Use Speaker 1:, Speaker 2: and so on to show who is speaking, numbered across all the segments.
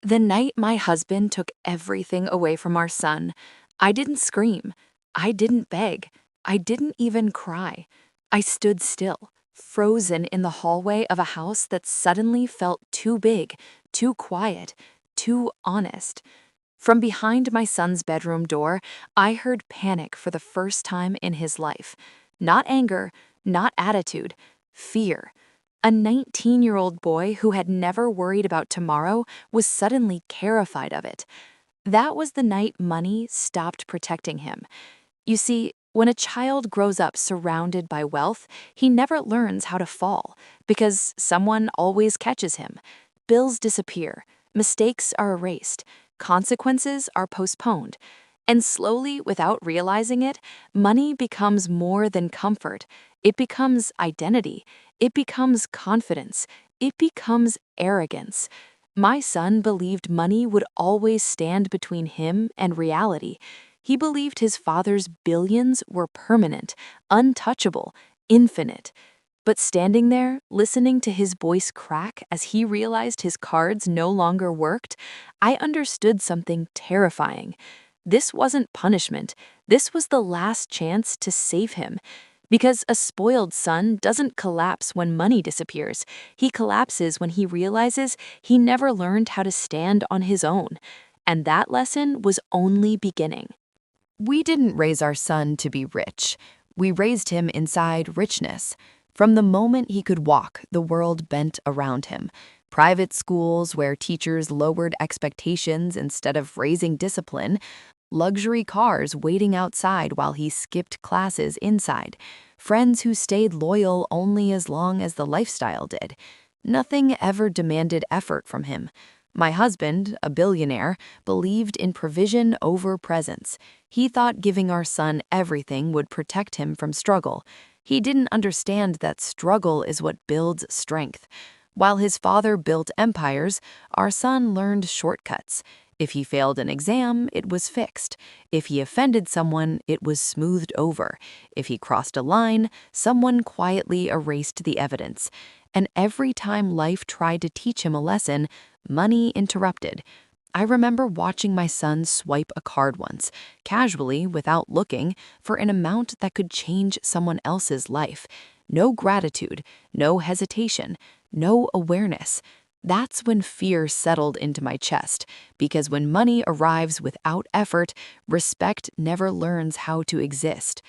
Speaker 1: The night my husband took everything away from our son, I didn't scream. I didn't beg. I didn't even cry. I stood still, frozen in the hallway of a house that suddenly felt too big, too quiet, too honest. From behind my son's bedroom door, I heard panic for the first time in his life. Not anger, not attitude, fear. A 19-year-old boy who had never worried about tomorrow was suddenly terrified of it. That was the night money stopped protecting him. You see, when a child grows up surrounded by wealth, he never learns how to fall because someone always catches him. Bills disappear, mistakes are erased, consequences are postponed. And slowly, without realizing it, money becomes more than comfort. It becomes identity. It becomes confidence. It becomes arrogance. My son believed money would always stand between him and reality. He believed his father's billions were permanent, untouchable, infinite. But standing there, listening to his voice crack as he realized his cards no longer worked, I understood something terrifying. This wasn't punishment. This was the last chance to save him. Because a spoiled son doesn't collapse when money disappears. He collapses when he realizes he never learned how to stand on his own. And that lesson was only beginning.
Speaker 2: We didn't raise our son to be rich. We raised him inside richness. From the moment he could walk, the world bent around him. Private schools where teachers lowered expectations instead of raising discipline, luxury cars waiting outside while he skipped classes inside, friends who stayed loyal only as long as the lifestyle did. Nothing ever demanded effort from him. My husband, a billionaire, believed in provision over presence. He thought giving our son everything would protect him from struggle. He didn't understand that struggle is what builds strength. While his father built empires, our son learned shortcuts. If he failed an exam, it was fixed. If he offended someone, it was smoothed over. If he crossed a line, someone quietly erased the evidence. And every time life tried to teach him a lesson, money interrupted. I remember watching my son swipe a card once, casually, without looking, for an amount that could change someone else's life. No gratitude, no hesitation, no awareness. That's when fear settled into my chest, because when money arrives without effort, respect never learns how to exist.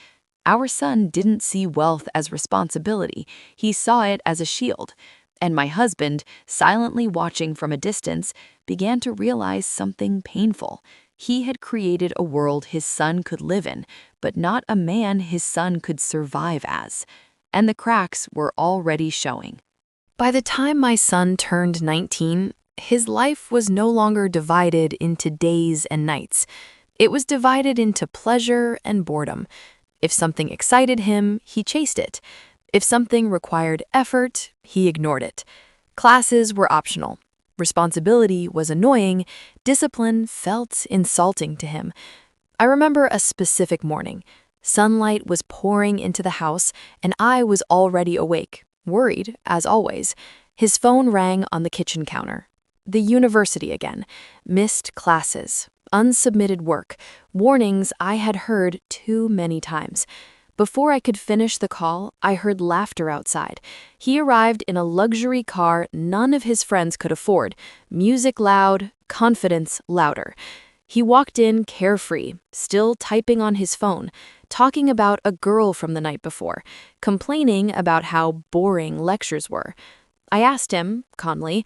Speaker 2: Our son didn't see wealth as responsibility, he saw it as a shield. And my husband, silently watching from a distance, began to realize something painful. He had created a world his son could live in, but not a man his son could survive as. And the cracks were already showing. By the time my son turned 19, his life was no longer divided into days and nights. It was divided into pleasure and boredom. If something excited him, he chased it. If something required effort, he ignored it. Classes were optional. Responsibility was annoying. Discipline felt insulting to him. I remember a specific morning. Sunlight was pouring into the house, and I was already awake, worried, as always. His phone rang on the kitchen counter. The university again. Missed classes. Unsubmitted work. Warnings I had heard too many times. Before I could finish the call, I heard laughter outside. He arrived in a luxury car none of his friends could afford. Music loud, confidence louder. He walked in carefree, still typing on his phone, talking about a girl from the night before, complaining about how boring lectures were. I asked him, calmly,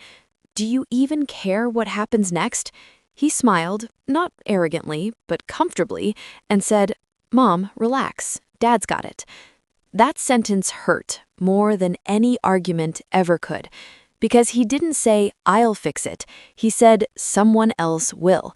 Speaker 2: "Do you even care what happens next?" He smiled, not arrogantly, but comfortably, and said, "Mom, relax. Dad's got it." That sentence hurt more than any argument ever could, because he didn't say, "I'll fix it." He said, "Someone else will."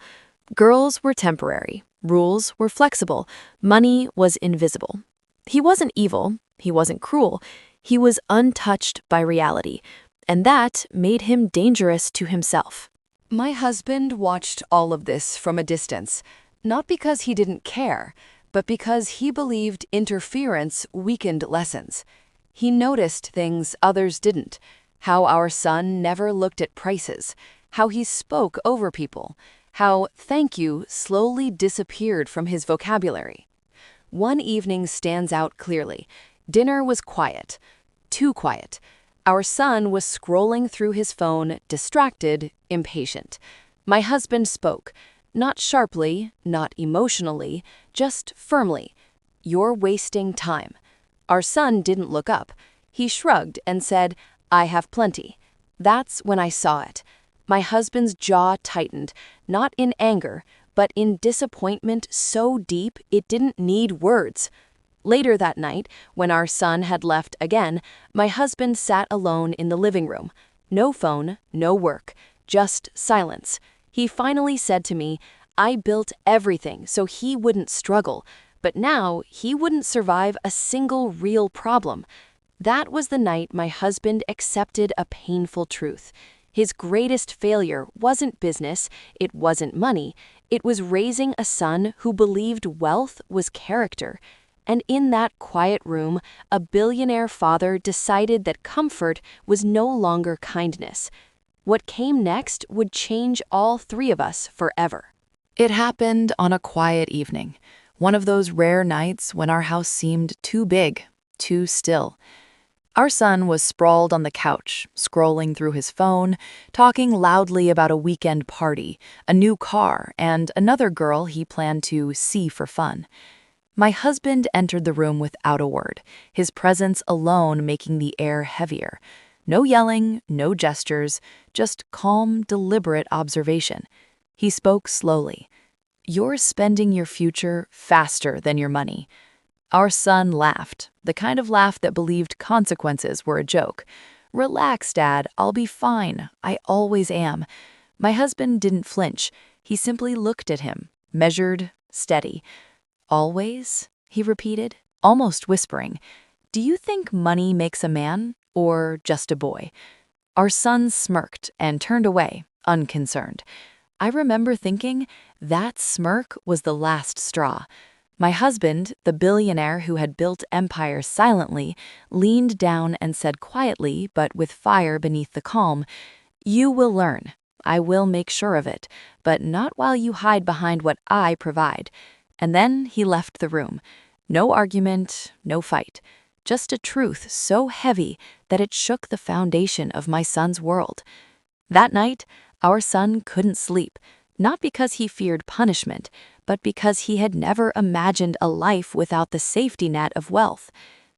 Speaker 2: Girls were temporary. Rules were flexible. Money was invisible. He wasn't evil. He wasn't cruel. He was untouched by reality. And that made him dangerous to himself. My husband watched all of this from a distance, not because he didn't care, but because he believed interference weakened lessons. He noticed things others didn't, how our son never looked at prices, how he spoke over people, how "thank you" slowly disappeared from his vocabulary. One evening stands out clearly. Dinner was quiet. Too quiet. Our son was scrolling through his phone, distracted, impatient. My husband spoke, not sharply, not emotionally, just firmly. "You're wasting time." Our son didn't look up. He shrugged and said, "I have plenty." That's when I saw it. My husband's jaw tightened, not in anger, but in disappointment so deep it didn't need words. Later that night, when our son had left again, my husband sat alone in the living room. No phone, no work, just silence. He finally said to me, "I built everything so he wouldn't struggle, but now he wouldn't survive a single real problem." That was the night my husband accepted a painful truth. His greatest failure wasn't business, it wasn't money, it was raising a son who believed wealth was character. And in that quiet room, a billionaire father decided that comfort was no longer kindness. What came next would change all three of us forever.
Speaker 1: It happened on a quiet evening, one of those rare nights when our house seemed too big, too still. Our son was sprawled on the couch, scrolling through his phone, talking loudly about a weekend party, a new car, and another girl he planned to see for fun. My husband entered the room without a word, his presence alone making the air heavier. No yelling, no gestures, just calm, deliberate observation. He spoke slowly. "You're spending your future faster than your money." Our son laughed, the kind of laugh that believed consequences were a joke. "Relax, Dad, I'll be fine. I always am." My husband didn't flinch. He simply looked at him, measured, steady. "Always?" he repeated, almost whispering. "Do you think money makes a man, or just a boy?" Our son smirked and turned away, unconcerned. I remember thinking that smirk was the last straw. My husband, the billionaire who had built empires silently, leaned down and said quietly, but with fire beneath the calm, "You will learn. I will make sure of it, but not while you hide behind what I provide." And then he left the room. No argument, no fight. Just a truth so heavy that it shook the foundation of my son's world. That night, our son couldn't sleep, not because he feared punishment, but because he had never imagined a life without the safety net of wealth.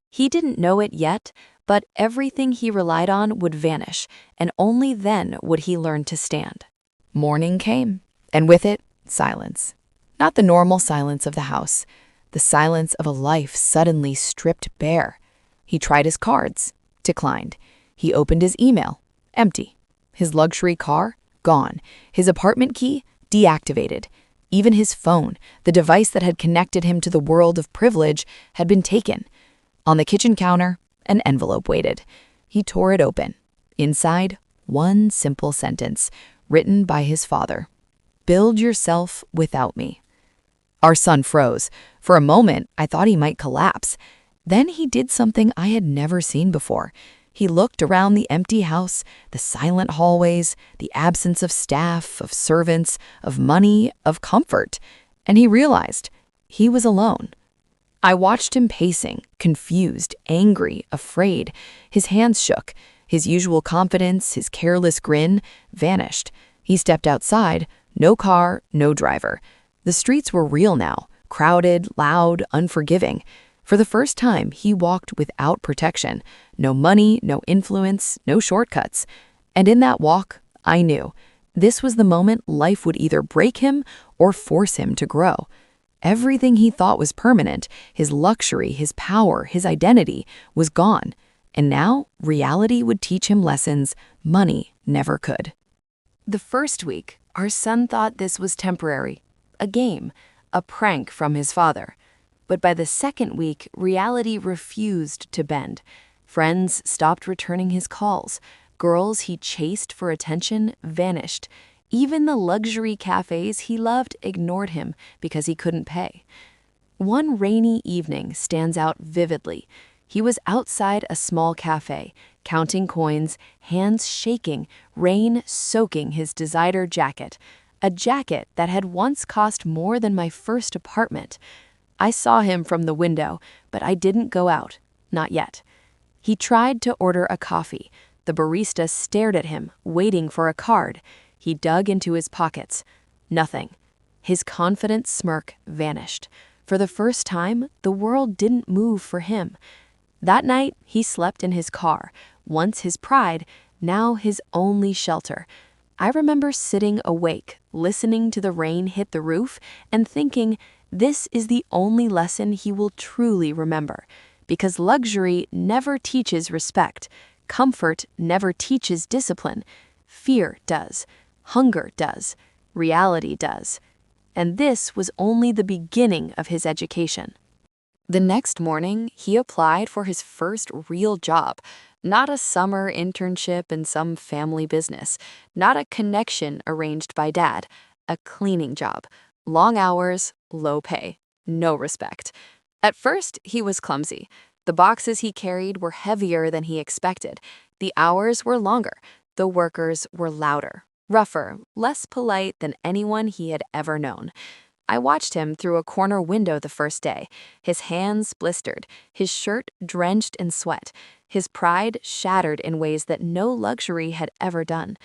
Speaker 1: He didn't know it yet, but everything he relied on would vanish, and only then would he learn to stand. Morning came, and with it, silence. Not the normal silence of the house, the silence of a life suddenly stripped bare. He tried his cards, declined. He opened his email, empty. His luxury car, gone. His apartment key, deactivated. Even his phone, the device that had connected him to the world of privilege, had been taken. On the kitchen counter, an envelope waited. He tore it open. Inside, one simple sentence, written by his father. "Build yourself without me." Our son froze. For a moment, I thought he might collapse. Then he did something I had never seen before. He looked around the empty house, the silent hallways, the absence of staff, of servants, of money, of comfort, and he realized he was alone. I watched him pacing, confused, angry, afraid. His hands shook. His usual confidence, his careless grin, vanished. He stepped outside, no car, no driver. The streets were real now, crowded, loud, unforgiving. For the first time, he walked without protection. No money, no influence, no shortcuts. And in that walk, I knew this was the moment life would either break him or force him to grow. Everything he thought was permanent, his luxury, his power, his identity, was gone. And now, reality would teach him lessons money never could. The first week, our son thought this was temporary, a game, a prank from his father. But by the second week, reality refused to bend. Friends stopped returning his calls. Girls he chased for attention vanished. Even the luxury cafes he loved ignored him because he couldn't pay. One rainy evening stands out vividly. He was outside a small cafe,
Speaker 2: counting coins, hands shaking, rain soaking his designer jacket, a jacket that had once cost more than my first apartment. I saw him from the window, but I didn't go out, not yet. He tried to order a coffee. The barista stared at him, waiting for a card. He dug into his pockets. Nothing. His confident smirk vanished. For the first time, the world didn't move for him. That night, he slept in his car, once his pride, now his only shelter. I remember sitting awake, listening to the rain hit the roof, and thinking, this is the only lesson he will truly remember. Because luxury never teaches respect. Comfort never teaches discipline. Fear does. Hunger does. Reality does. And this was only the beginning of his education. The next morning, he applied for his first real job. Not a summer internship in some family business. Not a connection arranged by dad. A cleaning job. Long hours, low pay. No respect. At first, he was clumsy. The boxes he carried were heavier than he expected. The hours were longer. The workers were louder, rougher, less polite than anyone he had ever known. I watched him through a corner window the first day. His hands blistered, his shirt drenched in sweat, his pride shattered in ways that no luxury had ever done.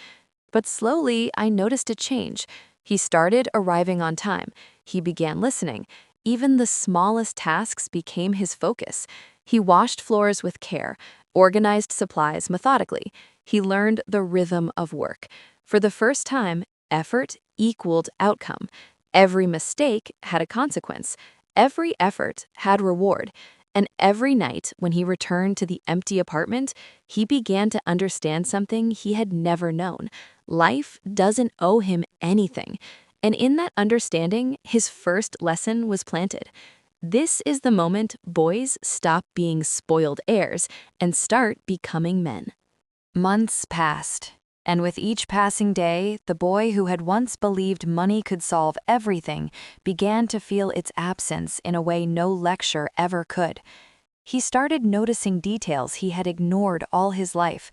Speaker 2: But slowly, I noticed a change. He started arriving on time. He began listening. Even the smallest tasks became his focus. He washed floors with care, organized supplies methodically. He learned the rhythm of work. For the first time, effort equaled outcome. Every mistake had a consequence. Every effort had reward. And every night when he returned to the empty apartment, he began to understand something he had never known. Life doesn't owe him anything. And in that understanding, his first lesson was planted. This is the moment boys stop being spoiled heirs and start becoming men. Months passed, and with each passing day, the boy who had once believed money could solve everything began to feel its absence in a way no lecture ever could. He started noticing details he had ignored all his life.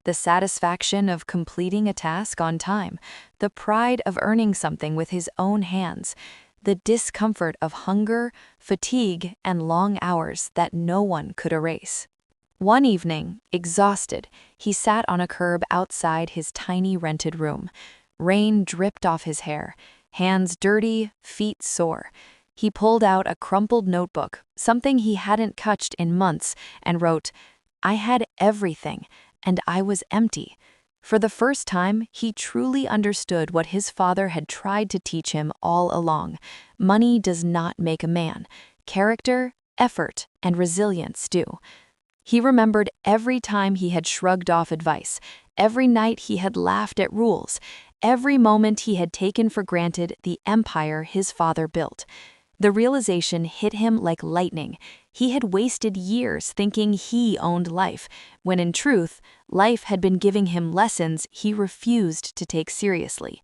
Speaker 2: The satisfaction of completing a task on time, the pride of earning something with his own hands, the discomfort of hunger, fatigue, and long hours that no one could erase. One evening, exhausted, he sat on a curb outside his tiny rented room. Rain dripped off his hair, hands dirty, feet sore. He pulled out a crumpled notebook, something he hadn't touched in months, and wrote, "I had everything, and I was empty." For the first time, he truly understood what his father had tried to teach him all along. Money does not make a man. Character, effort, and resilience do. He remembered every time he had shrugged off advice, every night he had laughed at rules, every moment he had taken for granted the empire his father built. The realization hit him like lightning. He had wasted years thinking he owned life, when in truth, life had been giving him lessons he refused to take seriously.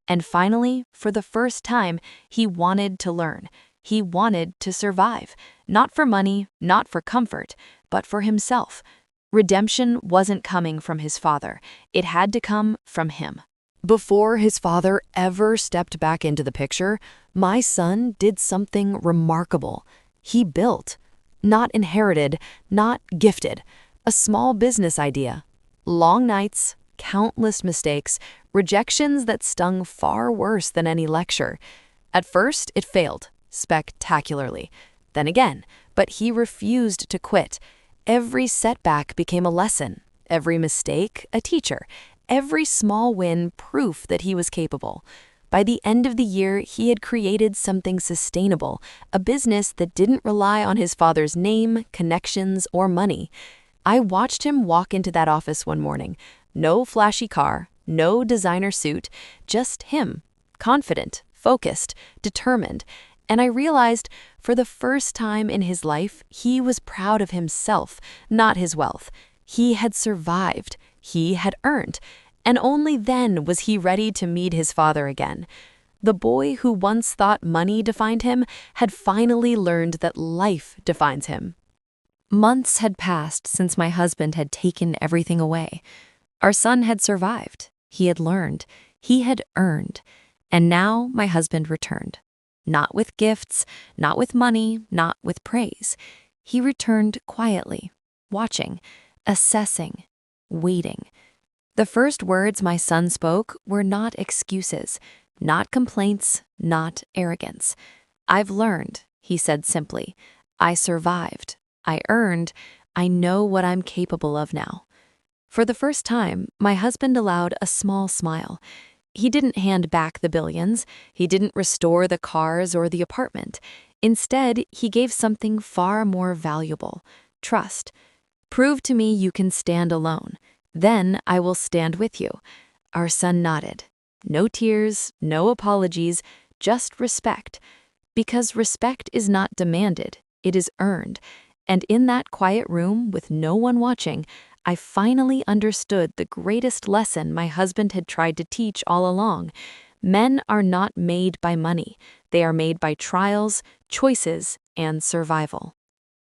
Speaker 2: And finally, for the first time, he wanted to learn. He wanted to survive, not for money, not for comfort, but for himself. Redemption wasn't coming from his father. It had to come from him. Before his father ever stepped back into the picture, my son did something remarkable. He built, not inherited, not gifted, a small business idea. Long nights, countless mistakes, rejections that stung far worse than any lecture. At first, it failed, spectacularly. Then again, but he refused to quit. Every setback became a lesson, every mistake a teacher, every small win proof that he was capable. By the end of the year, he had created something sustainable, a business that didn't rely on his father's name, connections, or money. I watched him walk into that office one morning. No flashy car, no designer suit, just him, confident, focused, determined. And I realized, for the first time in his life, he was proud of himself, not his wealth. He had survived. He had earned. And only then was he ready to meet his father again. The boy who once thought money defined him had finally learned that life defines him. Months had passed since my husband had taken everything away. Our son had survived. He had learned. He had earned. And now my husband returned. Not with gifts, not with money, not with praise. He returned quietly, watching, assessing, waiting. The first words my son spoke were not excuses, not complaints, not arrogance. "I've learned," he said simply. "I survived. I earned. I know what I'm capable of now." For the first time, my husband allowed a small smile. He didn't hand back the billions. He didn't restore the cars or the apartment. Instead, he gave something far more valuable: trust. "Prove to me you can stand alone. Then I will stand with you." Our son nodded. No tears, no apologies, just respect. Because respect is not demanded, it is earned. And in that quiet room with no one watching, I finally understood the greatest lesson my husband had tried to teach all along. Men are not made by money. They are made by trials, choices, and survival.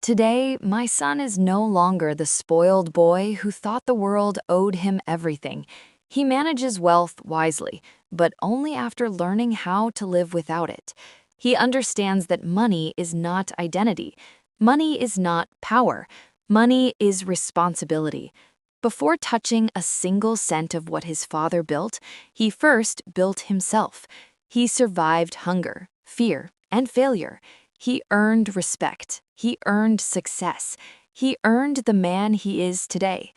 Speaker 2: Today, my son is no longer the spoiled boy who thought the world owed him everything. He manages wealth wisely, but only after learning how to live without it. He understands that money is not identity. Money is not power. Money is responsibility. Before touching a single cent of what his father built, he first built himself. He survived hunger, fear, and failure. He earned respect. He earned success. He earned the man he is today.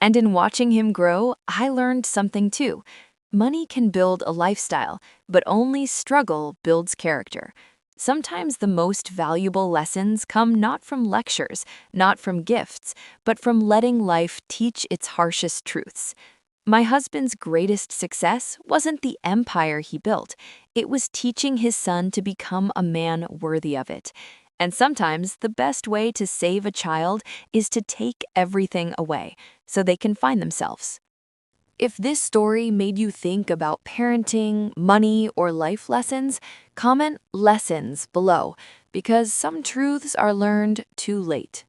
Speaker 2: And in watching him grow, I learned something too. Money can build a lifestyle, but only struggle builds character. Sometimes the most valuable lessons come not from lectures, not from gifts, but from letting life teach its harshest truths. My husband's greatest success wasn't the empire he built. It was teaching his son to become a man worthy of it. And sometimes the best way to save a child is to take everything away so they can find themselves. If this story made you think about parenting, money, or life lessons, comment lessons below, because some truths are learned too late.